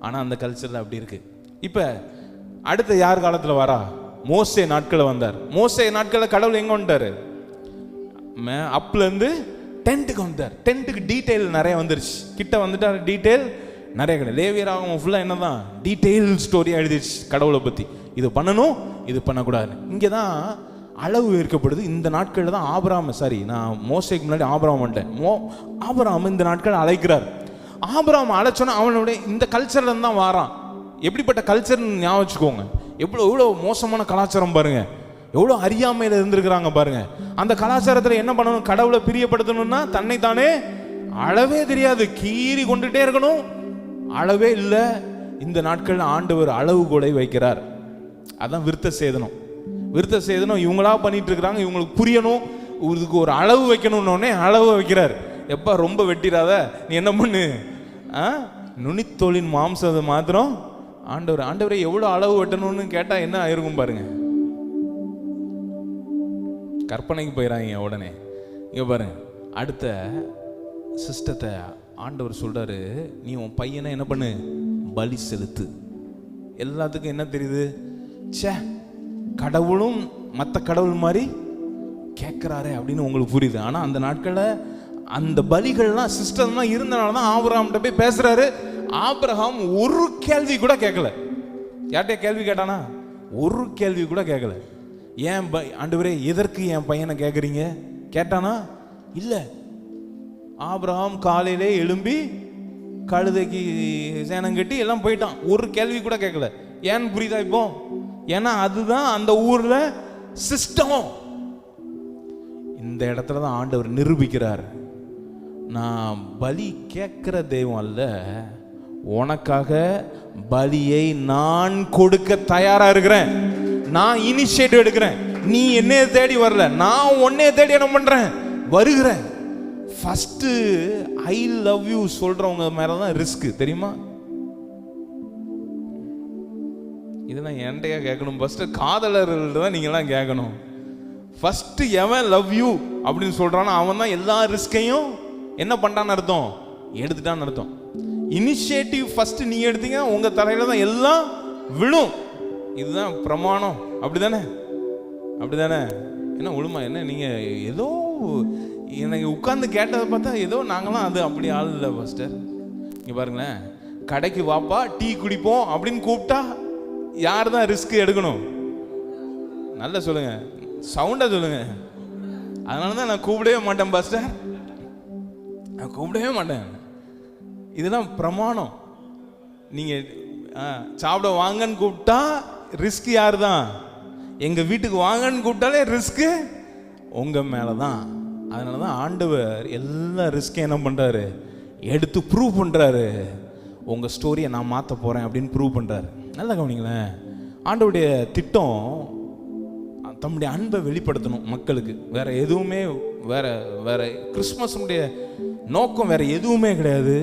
ஆனால் அந்த கல்ச்சரில் அப்படி இருக்கு. இப்போ அடுத்த யார் காலத்தில் வரா? மோசே நாட்களில் வந்தார். மோசே நாட்களில் கடவுள் எங்கே வந்துட்டார்? அப்லேருந்து டென்ட்டுக்கு வந்தார். டென்ட்டுக்கு டீட்டெயில் நிறைய வந்துருச்சு. கிட்ட வந்துட்டார், டீட்டெயில் நிறைய கிடையாது. லேவியராகவும் ஃபுல்லாக என்ன தான் டீட்டெயில் ஸ்டோரியாக எழுதிடுச்சு கடவுளை பற்றி. இது பண்ணணும், இது பண்ணக்கூடாது. இங்கே தான் அளவு ஏற்கப்படுது. இந்த நாட்களில் தான் நான் மோசேக்கு முன்னாடி ஆபிரகாம் வந்துட்டேன். ஆபிரகாம் இந்த நாட்கள் அழைக்கிறார். ஆபிரகாம் அழைச்சோன்னா அவனுடைய இந்த கல்ச்சர்ல தான் வாரான். எப்படிப்பட்ட கல்ச்சர்னு ஞாபகம் வச்சுக்கோங்க. எவ்வளோ மோசமான கலாச்சாரம் பாருங்க, எவ்வளோ அறியாமையில் இருந்திருக்கிறாங்க பாருங்க. அந்த கலாச்சாரத்தில் என்ன பண்ணணும்? கடவுளை பிரியப்படுத்தணும்னா தன்னை தானே அளவே தெரியாது, கீறி கொண்டுட்டே இருக்கணும், அளவே இல்லை. இந்த நாட்கள் ஆண்டவர் அளவுகோலை வைக்கிறார். அதான் விருத்த சேதனம். விருத்த சேதனம் இவங்களா பண்ணிட்டு இருக்கிறாங்க. இவங்களுக்கு புரியணும், இதுக்கு ஒரு அளவு வைக்கணும்னே அளவு வைக்கிறார். எப்பா ரொம்ப வெட்டிடாத, நீ என்ன பண்ணு, நுனித்தோலின் மாம்சத்தை மாத்திரம் ஆண்டவரை எவ்வளோ அளவு வெட்டணும்னு கேட்டால் என்ன ஆயிருக்கும் பாருங்க. கற்பனைக்கு போயிடறாங்க உடனே. இங்கே பாருங்க, அடுத்த சிஸ்டத்தை ஆண்டவர் சொல்றாரு, நீ உன் பையனை என்ன பண்ணு, பலி செலுத்து. எல்லாத்துக்கும் என்ன தெரியுது? சே, கடவுளும் மற்ற கடவுள் மாதிரி கேட்குறாரு அப்படின்னு உங்களுக்கு புரியுது. ஆனால் அந்த நாட்களில் அந்த பலிகள்லாம் சிஸ்டம்லாம் இருந்தனால தான் ஆபிரகாம்கிட்ட போய் பேசுறாரு. ஆபிரகாம் ஒரு கேள்வி கூட கேட்கல. யார்கிட்ட கேள்வி கேட்டானா? ஒரு கேள்வி கூட கேட்கல. ஏன் ஆண்டவரே எதற்கு என் பையனை கேட்குறீங்க கேட்டானா? இல்லை. ஆபிரகாம் காலையிலே எழும்பி கழுதைக்கு சேனம் கட்டி எல்லாம் போயிட்டான். ஒரு கேள்வி கூட கேட்கல. ஏன்னு புரியுதா இப்போ? ஏன்னா அதுதான் அந்த ஊர்ல சிஸ்டம். இந்த இடத்துல தான் ஆண்டவர் நிரூபிக்கிறார், நான் பலி கேட்கிற தெய்வம் அல்ல, உனக்காக பலியை நான் கொடுக்க தயாரா இருக்கிறேன். நான் இனிஷியேட்டிவ் எடுக்கிறேன். நீ என்னைய தேடி வரல, நான் உன்னைய தேடி என்ன பண்றேன், வருகிறேன். ஃபர்ஸ்ட் ஐ லவ் யூ சொல்றவங்க மேலதான் ரிஸ்க், தெரியுமா? இதெல்லாம் என்கிட்டயா கேட்கணும்? ஃபர்ஸ்ட் காதலர்கள் தான் நீங்கெல்லாம் கேட்கணும். ஃபர்ஸ்ட் எவன் லவ் யூ அப்படின்னு சொல்றானோ அவன் தான் எல்லா ரிஸ்கையும் என்ன பண்ணான்னு அர்த்தம், எடுத்துட்டான்னு அர்த்தம். இனிஷியேட்டிவ் ஃபர்ஸ்ட் நீ எடுத்தீங்க, உங்க தலையில தான் எல்லாம் விழும். இதுதான் பிரமாணம். அப்படிதானே? அப்படிதானே? என்ன ஒழுமா? என்ன நீங்க ஏதோ எனக்கு உட்கார்ந்து கேட்டதை பார்த்தா ஏதோ நாங்களாம் அது அப்படி ஆள் இல்லை பாஸ்டர். இங்க பாருங்களேன், கடைக்கு வாப்பா டீ குடிப்போம் அப்படின்னு கூப்பிட்டா யார் தான் ரிஸ்க் எடுக்கணும்? நல்லா சொல்லுங்க, சவுண்டா சொல்லுங்க. அதனால தான் நான் கூப்பிடவே மாட்டேன் பாஸ்டர், நான் கூப்பிடவே மாட்டேன். இதெல்லாம் பிரமாணம். நீங்க சாப்பிட வாங்கன்னு கூப்பிட்டா ரிஸ்க் யார் தான்? எங்க வீட்டுக்கு வாங்கன்னு கூப்பிட்டாலே ரிஸ்க் உங்க மேலதான். அதனாலதான் ஆண்டவர் எல்லா ரிஸ்கையும் என்ன பண்றாரு, எடுத்து ப்ரூவ் பண்றாரு. உங்க ஸ்டோரியை நான் மாற்ற போறேன் அப்படின்னு ப்ரூவ் பண்றாரு. நல்லா கவனிங்களேன், ஆண்டவருடைய திட்டம் தம்முடைய அன்பை வெளிப்படுத்தணும் மக்களுக்கு. வேற எதுவுமே வேற கிறிஸ்மஸுடைய நோக்கம் வேற எதுவுமே கிடையாது.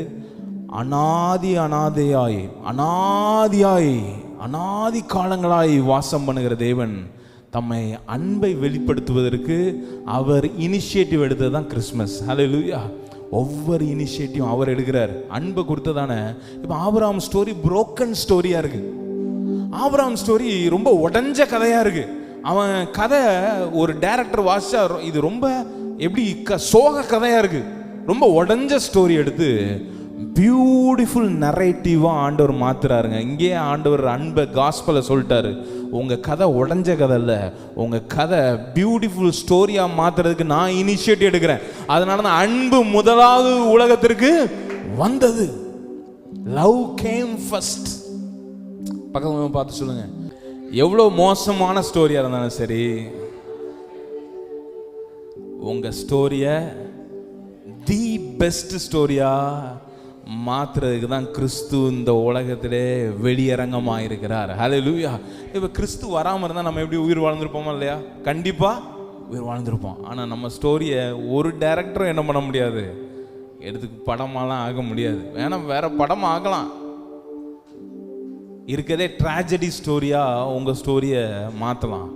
அனாதி காலங்களாய் வாசம் பண்ணுகிற தேவன் தம்மை அன்பை வெளிப்படுத்துவதற்கு அவர் இனிஷியேட்டிவ் எடுத்தது தான் கிறிஸ்மஸ். ஹல்லேலூயா. ஒவ்வொரு இனிஷியேட்டிவ் அவர் எடுக்கிறார். அன்பை கொடுத்ததானே. இப்போ ஆபிரகாம் ஸ்டோரி புரோக்கன் ஸ்டோரியா இருக்கு. ஆபிரகாம் ஸ்டோரி ரொம்ப உடஞ்ச கதையா இருக்கு. அவன் கதை ஒரு டைரக்டர் வாசிச்சா இது ரொம்ப எப்படி சோக கதையா இருக்கு. ரொம்ப உடஞ்ச ஸ்டோரி எடுத்து பியூட்டிஃபுல் நரேட்டிவா ஆண்டவர் மாத்துறாருங்க. இங்கே ஆண்டவர் அன்பை காஸ்பலை சொல்லிட்டாரு. உங்க கதை உடஞ்ச கதை இல்ல, உங்க கதை பியூட்டிஃபுல் ஸ்டோரியா மாத்துறதுக்கு நான் இனிஷியேட்டிவ் எடுக்கிறேன். அதனால தான் அன்பு முதலாவது உலகத்திற்கு வந்தது. Love game first. பக்கத்துல பார்த்து சொல்லுங்க, எவ்வளவு மோசமான ஸ்டோரியா இருந்தாலும் சரி, உங்க ஸ்டோரிய தி பெஸ்ட் ஸ்டோரியா மாத்துறதுக்கு தான் கிறிஸ்து இந்த உலகத்திலே வெளியரங்கமாக இருக்கிறார். ஹல்லேலூயா. இப்போ கிறிஸ்து வராமல் இருந்தால் நம்ம எப்படி உயிர் வாழ்ந்துருப்போமா இல்லையா? கண்டிப்பாக உயிர் வாழ்ந்துருப்போம். ஆனால் நம்ம ஸ்டோரியை ஒரு டைரக்டரும் என்ன பண்ண முடியாது, எடுத்துக்கு படமாலாம் ஆக முடியாது. வேணா வேற படம் ஆகலாம். இருக்கதே ட்ராஜடி ஸ்டோரியாக உங்கள் ஸ்டோரியை மாற்றலாம்.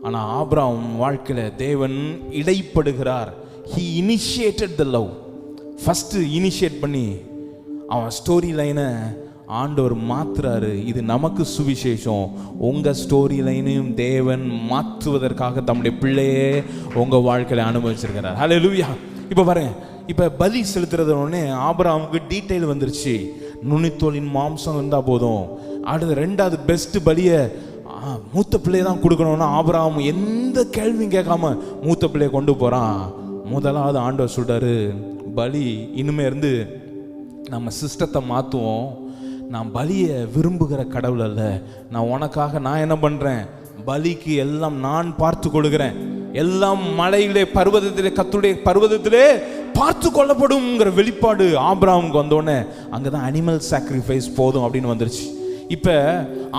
ஆனால் ஆபிரகாம் வாழ்க்கையில் தேவன் இடைப்படுகிறார். He initiated the love. First initiate பண்ணி அவன் ஸ்டோரி லைனை ஆண்டவர் மாத்துறாரு. இது நமக்கு சுவிசேஷம். உங்க ஸ்டோரி லைனையும் தேவன் மாற்றுவதற்காக தம்முடைய பிள்ளையே உங்க வாழ்க்கையில அனுபவிச்சிருக்கிறார். ஹல்லேலூயா. இப்ப பாருங்க, இப்ப பலி செலுத்துறது உடனே ஆபிரகாமுக்கு டீட்டெயில் வந்துருச்சு. நுனித்தோலின் மாம்சம் இருந்தா போதும். அடுத்து ரெண்டாவது பெஸ்ட் பலியை மூத்த பிள்ளையை தான் கொடுக்கணும்னா ஆபிரகாம் எந்த கேள்வியும் கேட்காம மூத்த பிள்ளையை கொண்டு போறான். முதலாவது ஆண்டவர் சொல்றாரு, பலி இனிமே இருந்து நம்ம சிஸ்டத்தை மாற்றுவோம். நான் பலியை விரும்புகிற கடவுள் அல்ல. நான் உனக்காக நான் என்ன பண்றேன், பலிக்கு எல்லாம் நான் பார்த்து கொள்கிறேன். எல்லாம் மலையிலே பர்வதத்திலே, கர்த்தருடைய பர்வதத்திலே பார்த்து கொள்ளப்படும்ங்கிற வெளிப்பாடு ஆபிரகாமுக்கு வந்தோடனே அங்கதான் அனிமல் சாக்ரிஃபைஸ் போதும் அப்படின்னு வந்துருச்சு. இப்ப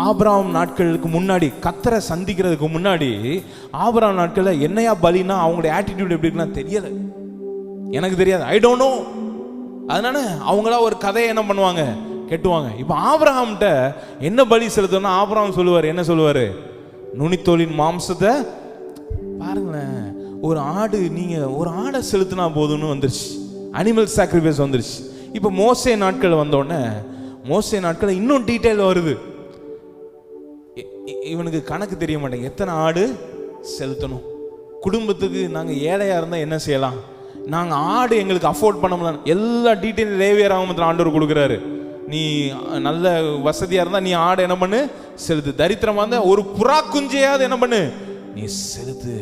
ஆபிரகாம் நாட்களுக்கு முன்னாடி, கர்த்தரை சந்திக்கிறதுக்கு முன்னாடி ஆபிரகாம் நாட்களில் என்னையா பலினா அவங்களுடைய ஆட்டிடியூட் எப்படி இருக்குன்னா தெரியல, எனக்கு தெரியாது, ஐ டோன்ட் நோ. அதனால அவங்களா ஒரு கதையை என்ன பண்ணுவாங்க, கெட்டுவாங்க. இப்ப ஆபிரகாம்கிட்ட என்ன பலி செலுத்தணும்னா ஆபிரகாம் சொல்லுவார், என்ன சொல்லுவாரு, நுனித்தோலின் மாம்சத்தை பாருங்களேன். ஒரு ஆடு, நீங்க ஒரு ஆடை செலுத்தினா போதும்னு வந்துருச்சு, அனிமல் சாக்ரிஃபைஸ் வந்துருச்சு. இப்ப மோசே நாட்கள் வந்தோடனே, மோசே நாட்கள் இன்னும் டீட்டெயில் வருது. இவனுக்கு கணக்கு தெரிய மாட்டேங்க, எத்தனை ஆடு செலுத்தணும், குடும்பத்துக்கு நாங்கள் ஏழையா இருந்தால் என்ன செய்யலாம், நாங்கள் ஆடு எங்களுக்கு அஃபோர்ட் பண்ண முடியல, எல்லா டீட்டெயில் லேவியராக ஆண்டவர் கொடுக்குறாரு. நீ நல்ல வசதியாக இருந்தால் நீ ஆடு என்ன பண்ணு, செலுத்து. தரித்திரமாக இருந்தால் ஒரு புறா குஞ்சையாவது என்ன பண்ணு, நீ செலுத்து.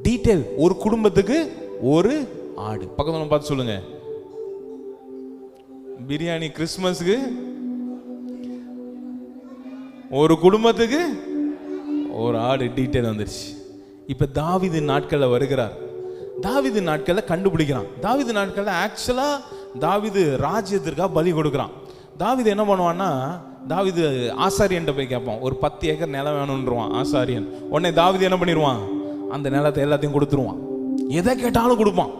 டீட்டெயில், ஒரு குடும்பத்துக்கு ஒரு ஆடு. பக்கத்துல பார்த்து சொல்லுங்க, பிரியாணி கிறிஸ்மஸ்க்கு ஒரு குடும்பத்துக்கு ஒரு ஆடு. டீட்டெயில் வந்துருச்சு. இப்ப தாவீது நாட்கள்ல வருகிறார். தாவீது நாட்கள்ல கண்டுபிடிக்கிறான். தாவீது நாட்கள்ல ஆக்சுவலா தாவீது ராஜ்யத்திற்காக பலி கொடுக்குறான். தாவீது என்ன பண்ணுவான்னா, தாவீது ஆசாரியன்ட்ட போய் கேட்பான், ஒரு 10 ஏக்கர் நிலம் வேணும்ன்றான் ஆசாரியன். உடனே தாவீது என்ன பண்ணிடுவான், அந்த நிலத்தை எல்லாத்தையும் கொடுத்துருவான். எதை கேட்டாலும் கொடுப்பான்.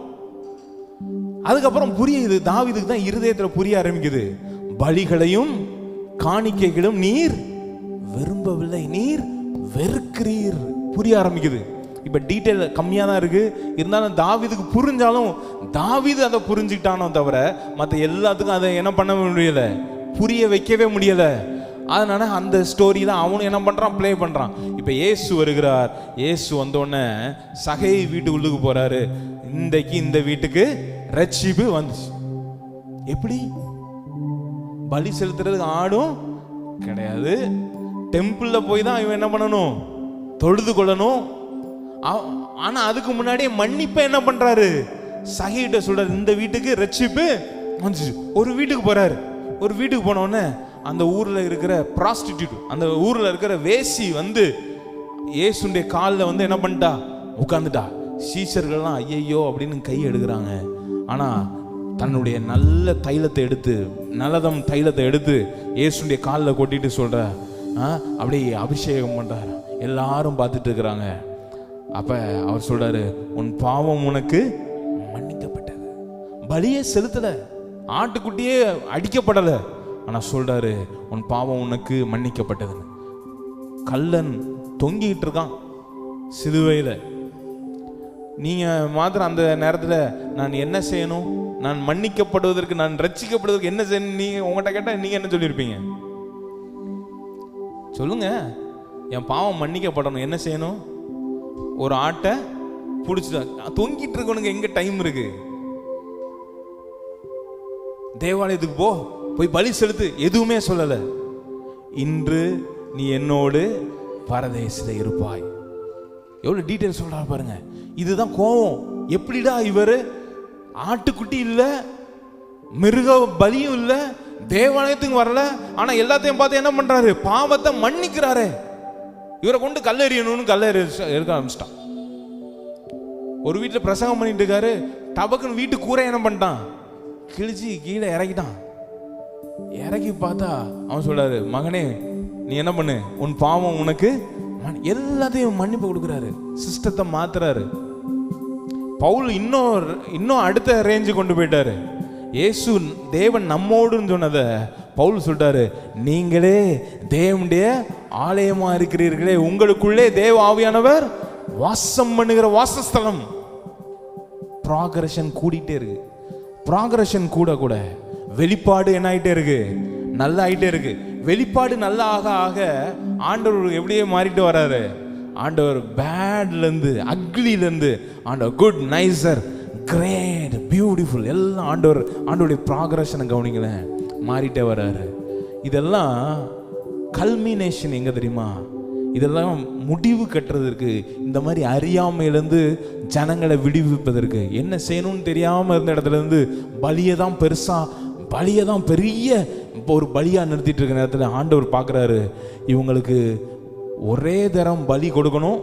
அதுக்கப்புறம் புரியுது, தாவீதுக்கு தான் இருதயத்துல புரிய ஆரம்பிக்குது, பலிகளையும் காணிக்கைகளும் நீர் விரும்பவில்லை, நீர் வெறுக்கிறீர், புரிய ஆரம்பிக்குது. இப்ப டீட்டெயில் கம்மியா தான் இருக்கு, இருந்தாலும் தாவீதுக்கு புரிஞ்சாலும் தாவீது அதை புரிஞ்சுக்கிட்டானோ தவிர மற்ற எல்லாத்துக்கும் அதை என்ன பண்ண முடியல, புரிய வைக்கவே முடியல. அதனால அந்த ஸ்டோரியில அவனும் என்ன பண்றான், பிளே பண்றான். இப்ப இயேசு வருகிறார். இயேசு வந்தோடனே சகை வீட்டுக்குள்ளுக்கு போறாரு. இன்றைக்கு இந்த வீட்டுக்கு ரட்சிப்பு வந்துச்சு. எப்படி, பலி செலுத்துறதுக்கு ஆடும் கிடையாது, டெம்பிள்ல போய் தான் இவன் என்ன பண்ணணும், தொழுது கொள்ளணும். ஆனா அதுக்கு முன்னாடியே மன்னிப்பை என்ன பண்றாரு, சகையிட்ட சொல்றாரு, இந்த வீட்டுக்கு ரட்சிப்பு வந்துச்சு. ஒரு வீட்டுக்கு போறாரு. ஒரு வீட்டுக்கு போன உடனே அந்த ஊர்ல இருக்கிற ப்ராஸ்டிடியூட், அந்த ஊர்ல இருக்கிற வேசி வந்து இயேசுடைய காலில் வந்து என்ன பண்ணிட்டா, உட்கார்ந்துட்டா. சீஷர்கள்லாம் ஐயோ அப்படின்னு கை எடுக்கிறாங்க. ஆனா தன்னுடைய நல்ல தைலத்தை எடுத்து, நலதம் தைலத்தை எடுத்து இயேசுடைய காலில் கொட்டிட்டு சொல்ற, அப்படியே அபிஷேகம் பண்றாரு. எல்லாரும் பார்த்துட்டு இருக்கிறாங்க. அப்ப அவர் சொல்றாரு, உன் பாவம் உனக்கு மன்னிக்கப்பட்டது. பலியே செலுத்தல, ஆட்டுக்குட்டியே அடிக்கப்படல, ஆனா சொல்றாரு, உன் பாவம் உனக்கு மன்னிக்கப்பட்டது. கள்ளன் தொங்கிட்டு இருக்கான் சிலுவையில. நீங்க மாத்திரம் அந்த நேரத்துல நான் என்ன செய்யணும், நான் மன்னிக்கப்படுவதற்கு, நான் ரட்சிக்கப்படுவதற்கு என்ன செய்யணும், நீங்க உங்கள்கிட்ட கேட்டா நீங்க என்ன சொல்லியிருப்பீங்க, சொல்லுங்க. என் பாவம் மன்னிக்கப்படணும், என்ன செய்யணும், ஒரு ஆட்டை பிடிச்சிட்டு தொங்கிட்டு இருக்கவனுக்கு எங்க டைம் இருக்கு, தேவாலயத்துக்கு போய் பலி செலுத்து, எதுவுமே சொல்லல. இன்று நீ என்னோடு பரதேசில இருப்பாய். எவ்வளவு டீட்டெயில் சொல்றாரு பாருங்க. இதுதான் கோபம். எப்படிடா இவரு, ஆட்டுக்குட்டி இல்ல, மிருக பலியும் இல்ல, தேவாலயத்துக்கு வரல, ஆனா எல்லாத்தையும் பார்த்து என்ன பண்றாரு, பாவத்தை மன்னிக்கிறாரு. இவரை கொண்டு கல்லெறியணும்னு இருக்க ஆரம்பிச்சிட்டான். ஒரு வீட்டுல பிரசங்கம் பண்ணிட்டு இருக்காரு, டபக்குன்னு வீட்டு கூரை என்ன பண்ணிட்டான், கிழிச்சு கீழே இறக்கிட்டான். இறக்கி பார்த்தா அவன் சொல்றாரு, மகனே நீ என்ன பண்ணு, உன் பாவம் உனக்கு, எல்லாத்தையும் மன்னிப்பு கொடுக்குறாரு, சிஸ்டத்தை மாத்துறாரு. பவுல் இன்னும் அடுத்த ரேஞ்சு கொண்டு போயிட்டாரு. இயேசு தேவன் நம்மோடுன்னு சொன்னத பவுல் சொல்றாரு, நீங்களே தேவனுடைய ஆலயமா இருக்கிறீர்களே, உங்களுக்குள்ளே தேவ ஆவியானவர் வாசம் பண்ணுகிற வாசஸ்தலம். ப்ராக்ரஷன் கூடிட்டே இருக்கு. ப்ராக்ரஷன் கூட கூட வெளிப்பாடு என்ன ஆகிட்டே இருக்கு, நல்லா ஆகிட்டே இருக்கு. வெளிப்பாடு நல்லா ஆக ஆக ஆண்டவர் எப்படியே மாறிட்டு வராரு. ஆண்டவர் பேட்லேருந்து அக்லிலேருந்து ஆண்டவர் குட், நைசர், கிரேட், பியூட்டிஃபுல் எல்லாம் ஆண்டவருடைய ப்ராக்ரஷனை கவனிங்களேன், மாறிட்டே வராரு. இதெல்லாம் கல்மினேஷன் எங்கே தெரியுமா? இதெல்லாம் முடிவு கட்டுறதற்கு, இந்த மாதிரி அறியாமையிலேருந்து ஜனங்களை விடுவிப்பதற்கு, என்ன செய்யணும்னு தெரியாமல் இருந்த இடத்துலேருந்து பலியை தான் பெரிய ஒரு பலியாக நிறுத்திட்டு இருக்க நேரத்தில் ஆண்டவர் பார்க்குறாரு, இவங்களுக்கு ஒரே தரம் பலி கொடுக்கணும்,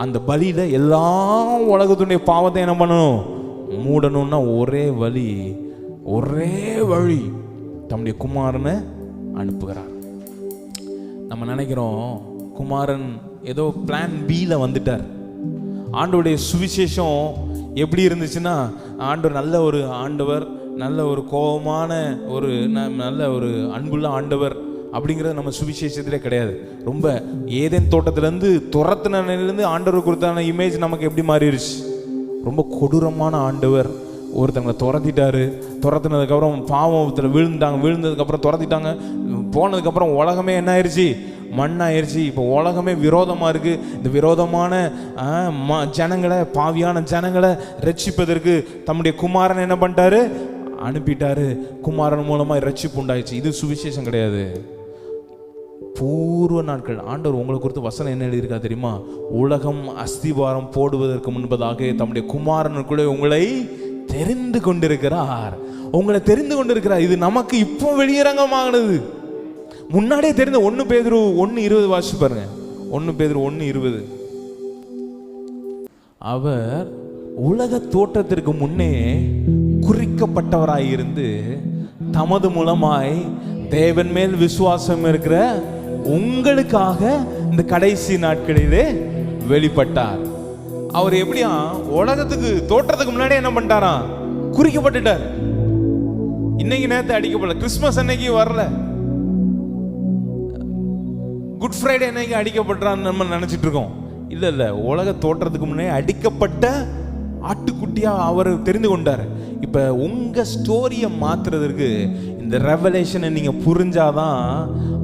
அந்த பலியில் எல்லா உலகத்துடைய பாவத்தை என்ன பண்ணணும், மூடணும்னா ஒரே வழி தம்முடைய குமாரனை அனுப்புகிறார். நம்ம நினைக்கிறோம் குமாரன் ஏதோ பிளான் பில வந்துட்டார். ஆண்டவருடைய சுவிசேஷம் எப்படி இருந்துச்சுன்னா, ஆண்டவர் நல்ல ஒரு கோபமான நல்ல ஒரு அன்புள்ள ஆண்டவர் அப்படிங்கிறது நம்ம சுவிசேஷத்திலே கிடையாது. ரொம்ப ஏதேன் தோட்டத்திலேருந்து துரத்தினிலேருந்து ஆண்டவர் கொடுத்தான இமேஜ் நமக்கு எப்படி மாறிடுச்சு? ரொம்ப கொடூரமான ஆண்டவர். ஒருத்தவங்களை துரத்தினதுக்கப்புறம் பாவத்தில் விழுந்ததுக்கப்புறம் துரத்திட்டாங்க. போனதுக்கப்புறம் உலகமே என்ன ஆயிடுச்சு, மண்ணாயிருச்சு. இப்போ உலகமே விரோதமாக இருக்குது. இந்த விரோதமான ஜனங்களை, பாவியான ஜனங்களை ரட்சிப்பதற்கு தம்முடைய குமாரன் என்ன பண்ணிட்டாரு, அனுப்பிட்டாரு. குமாரன் மூலமாக ரட்சிப்பு உண்டாயிடுச்சு. இது சுவிசேஷம் கிடையாது. பூர்வ நாட்கள் ஆண்டவர் உங்களை குறித்து வசனம் என்ன எழுதியிருக்கா தெரியுமா? உலகம் அஸ்திவாரம் போடுவதற்கு முன்பதாக தம்முடைய குமாரனுக்குள்ளே உங்களை தெரிந்து கொண்டிருக்கிறார். இது நமக்கு இப்போ வெளியரங்கமானது. முன்னாடியே தெரிந்த 1 பேதுரு 1:20 வாசிச்சு பாருங்க. 1 பேதுரு 1:20. அவர் உலக தோற்றத்திற்கு முன்னே குறிக்கப்பட்டவராயிருந்து தமது மூலமாய் தேவன் மேல் விசுவாசம் இருக்கிற உங்களுக்காக இந்த கடைசி நாட்களிலே வெளிப்பட்டார். அவர் எப்படியா உலகத்துக்கு தோற்றத்துக்கு முன்னாடி என்ன பண்ணிட்டாராம், குறிக்கப்பட்டுட்டார். இன்னைக்கு நேரத்தை அடிக்கப்படல, கிறிஸ்துமஸ் அன்னைக்கு வரல, குட் ஃப்ரைடே அன்னைக்கு அடிக்கப்பட்டான்னு நம்ம நினைச்சிட்டு இருக்கோம். இல்ல, உலக தோற்றத்துக்கு முன்னே அடிக்கப்பட்ட ஆட்டுக்குட்டியா அவர் தெரிந்து கொண்டார். இப்ப உங்க ஸ்டோரியை மாத்துறதுக்கு இந்த ரெவலேஷனை நீங்க புரிஞ்சாதான்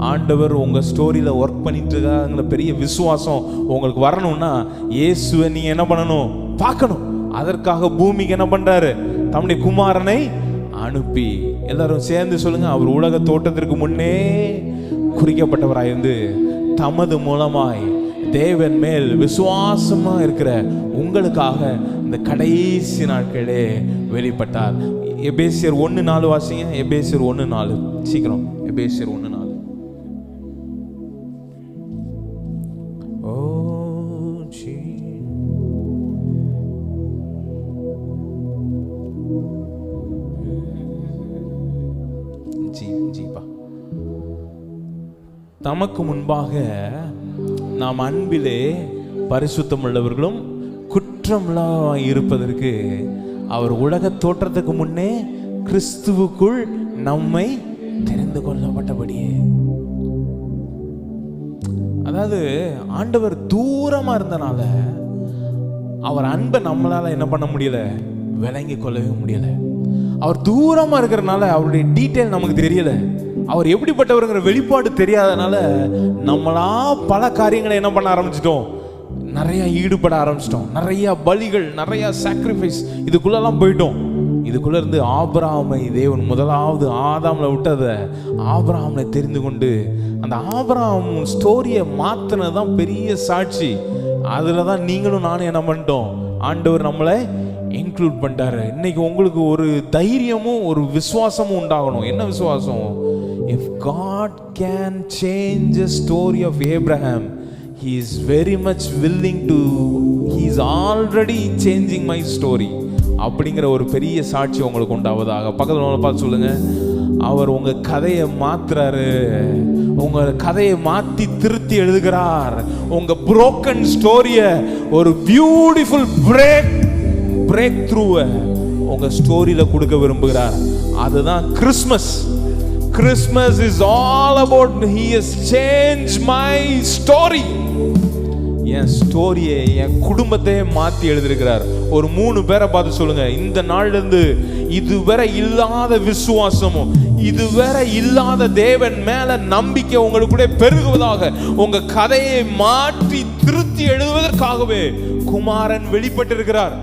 ஆண்டவர் உங்க ஸ்டோரியில ஒர்க் பண்ணிட்டு இருக்காங்க. பெரிய விசுவாசம் உங்களுக்கு வரணும்னா இயேசுவை நீங்க என்ன பண்ணணும், பார்க்கணும். அதற்காக பூமிக்கு என்ன பண்றாரு, தம்முடைய குமாரனை அனுப்பி. எல்லாரும் சேர்ந்து சொல்லுங்க, அவர் உலக தோற்றத்திற்கு முன்னே குறிக்கப்பட்டவராயிருந்து தமது மூலமாய் தேவன் மேல் விசுவாசமா இருக்கிற உங்களுக்காக இந்த கடைசி நாட்களே வெளிப்பட்டார். எபேசியர் 1:4 வாசிங்க. எபேசியர் 1:4 சீக்கிரம். எபேசியர் 1:4. தமக்கு முன்பாக நாம் அன்பிலே பரிசுத்தம் உள்ளவர்களும் குற்றமில்லாமல் இருப்பதற்கு அவர் உலக தோற்றத்துக்கு முன்னே கிறிஸ்துவுக்குள் நம்மை தெரிந்து கொள்ளப்பட்டபடியே. அதாவது ஆண்டவர் தூரமா இருந்தனால அவர் அன்பை நம்மளால என்ன பண்ண முடியல, விளங்கி கொள்ளவே முடியல. அவர் தூரமா இருக்கிறனால அவருடைய டீட்டெயில் நமக்கு தெரியல. அவர் எப்படிப்பட்டவருங்கிற வெளிப்பாடு தெரியாதனால நம்மளா பல காரியங்களை என்ன பண்ண ஆரம்பிச்சிட்டோம், நிறைய ஈடுபட ஆரம்பிச்சிட்டோம். நிறைய பலிகள், நிறைய சாக்ரிஃபைஸ், இதுக்குள்ளெல்லாம் போயிட்டோம். இதுக்குள்ள இருந்து ஆபிரகாமை தேவன் முதலாவது ஆதாம்ல விட்டதை ஆபிரகாமை தெரிந்து கொண்டு அந்த ஆபிரகாம் ஸ்டோரியை மாத்தினதான் பெரிய சாட்சி. அதுல தான் நீங்களும் நானும் என்ன பண்ணிட்டோம், ஆண்டவர் நம்மளை இன்க்ளூட் பண்ணிட்டாரு. இன்னைக்கு உங்களுக்கு ஒரு தைரியமும் ஒரு விசுவாசமும் உண்டாகணும். என்ன விசுவாசம்? If God can change the story of Abraham, he is very much willing to, he is already changing my story. அப்படிங்கிற ஒரு பெரிய சாட்சி உங்களுக்கு உண்டாவதாக. பக்கத்துல பார்த்து சொல்லுங்க, அவர் உங்க கதையை மாத்துறாரு, உங்க கதையை மாத்தி திருத்தி எழுதுகிறார். உங்க broken ஸ்டோரியை ஒரு பியூட்டிஃபுல் பிரேக் த்ரூவை உங்க ஸ்டோரியில கொடுக்க விரும்புகிறார். அதுதான் Christmas. Christmas is all about he has changed my story. என் ஸ்டோரியை, என் குடும்பத்தையே மாத்தி எழுதியிருக்கிறார். ஒரு 3 பேரை பார்த்து சொல்லுங்க, இந்த நாள்ல இருந்து இதுவரை இல்லாத விசுவாசமும் இதுவரை இல்லாத தேவன் மேல நம்பிக்கை உங்களுக்குள்ளே பெருகுவதாக. உங்க கதையை மாற்றி திருத்தி எழுதுவதற்காகவே குமாரன் வெளிப்பட்டிருக்கிறார்.